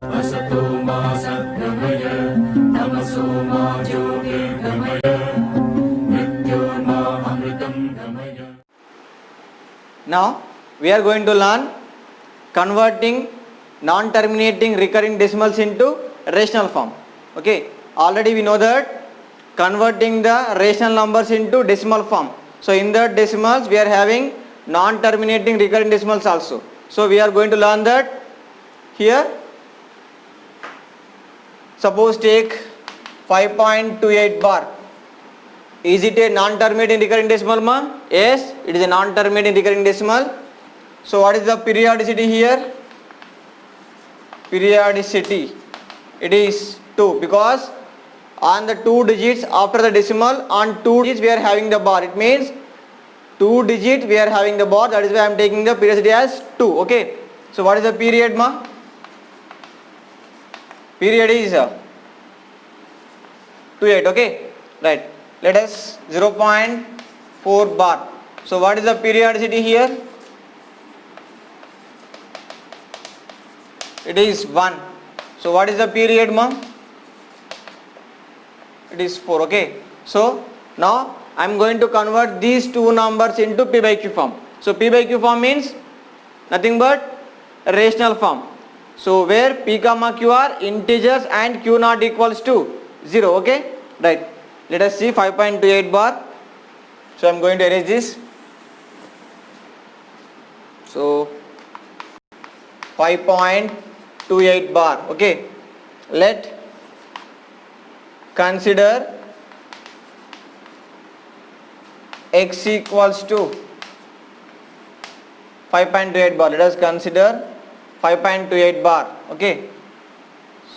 असतो मा सद्गमय तमसो मा ज्योतिर्गमय मृत्योर्मा अमृतं गमय. Now we are going to learn converting non-terminating recurring decimals into rational form. Okay, already we know that converting the rational numbers into decimal form. So in the decimals we are having non-terminating recurring decimals also. So we are going to learn that here. Suppose take 5.28 bar. Is it a non-terminating recurring decimal ma? Yes, it is a non-terminating recurring decimal. So what is the periodicity here? Periodicity, it is 2, because on the 2 digits after the decimal, on 2 digits we are having the bar. It means 2 digit we are having the bar. That is why I am taking the periodicity as 2. Okay, so what is the period ma? Period is 28. Okay, right. Let us 0.4 bar. So what is the periodicity here? It is 1. So what is the period ma? It is 4. Okay, so now I am going to convert these two numbers into p by q form. So p by q form means nothing but rational form. So where p comma q are integers and q not equals to 0. Okay, right. Let us see 5.28 bar. So I am going to erase this. So 5.28 bar. Okay, let consider x equals to 5.28 bar. Let us consider 5.28 bar. Okay,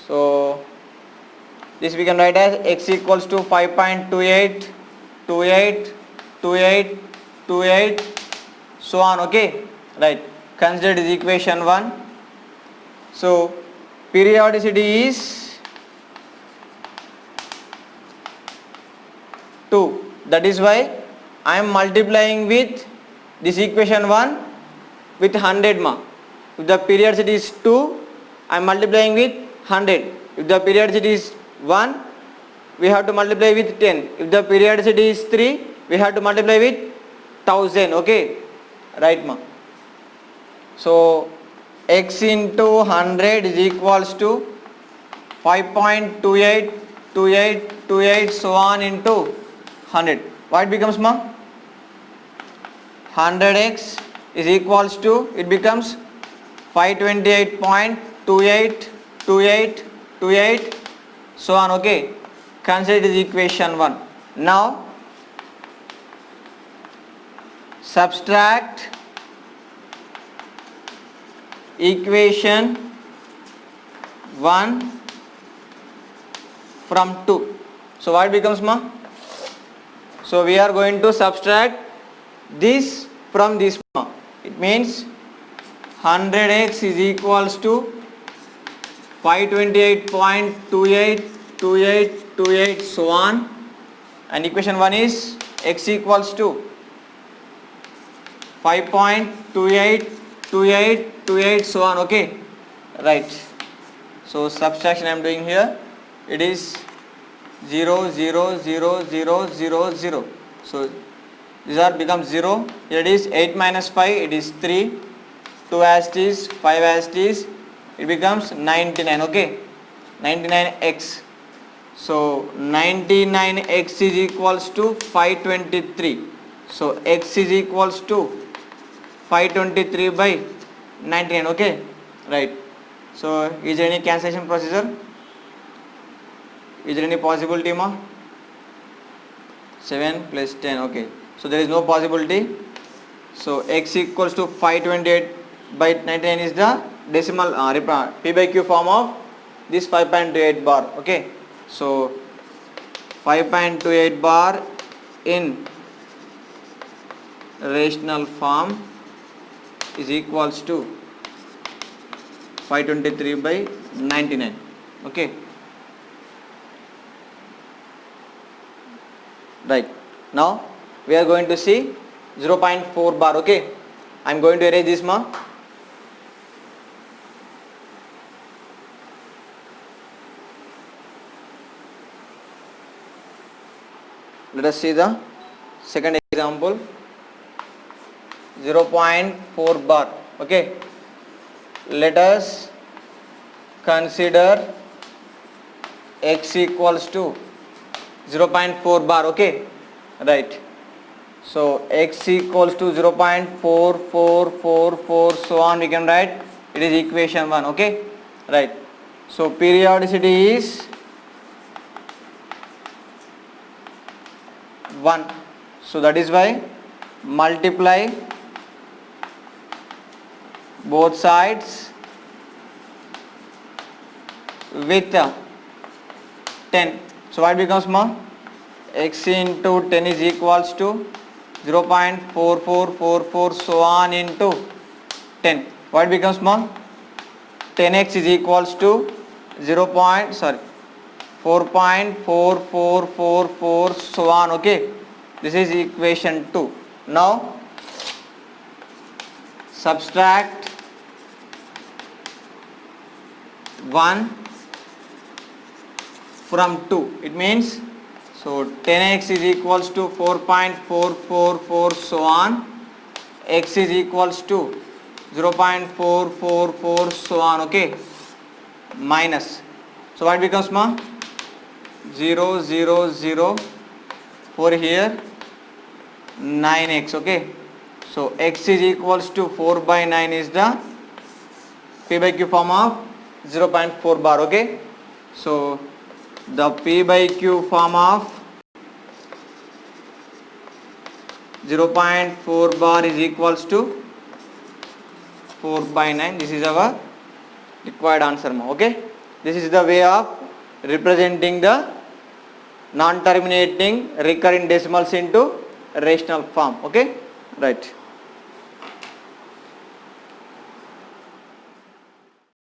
so this we can write as x equals to 5.28, 28, 28, 28, so on. Okay, right. Consider this equation 1. So periodicity is 2. That is why I am multiplying with this equation 1 with 100 ma. If the periodicity is 2, I am multiplying with 100. If the periodicity is 1, we have to multiply with 10. If the periodicity is 3, we have to multiply with 1000. Okay, right ma. So x into 100 is equals to 5.28, 28, 28, so on into 100. What becomes ma? 100x is equals to, it becomes 528.28, 28, 28, so on. Okay, consider this equation 1. Now subtract equation 1 from 2. So what becomes ma? So we are going to subtract this from this ma. It means 100x is equals to 528.28, 28, 28, so on, and equation 1 is x equals to 5.28, 28, 28, so on. Okay, right. So subtraction I am doing here. It is 0, 0, 0, 0, 0, 0. So these are become 0. Here it is 8 minus 5. It is 3. 2 as it is, 5 as it is. It becomes 99. Okay, 99x. So 99x is equals to 523. So x is equals to 523 by 99. Okay, right. So is there any cancellation procedure? Is there any possibility ma? 7 plus 10. Okay, so there is no possibility. So x equals to 528 by 99 is the decimal p by q form of this 5.28 bar. Okay, so 5.28 bar in rational form is equals to 523 by 99. Okay, right. Now we are going to see 0.4 bar. Okay, I am going to erase this ma. Let us see the second example. 0.4 bar. Okay, let us consider x equals to 0.4 bar. Okay, right. So x equals to 0.4444, so on we can write. It is equation 1. Okay, right. So periodicity is 1. So that is why multiply both sides with 10. So what becomes more? X into 10 is equals to 0.4444, so on into 10. What becomes more? 10x is equals to 4.4444, so on. Okay, this is equation 2. Now subtract 1 from 2. It means, so 10x is equals to 4.444, so on. X is equals to 0.444, so on. Okay, minus. So what becomes ma? 0 0 0 for here 9x. Okay, so x is equals to 4 by 9 is the p by q form of 0.4 bar. Okay, so the p by q form of 0.4 bar is equals to 4 by 9. This is our required answer. Okay, this is the way of representing the non-terminating recurrent decimals into rational form. Okay, right.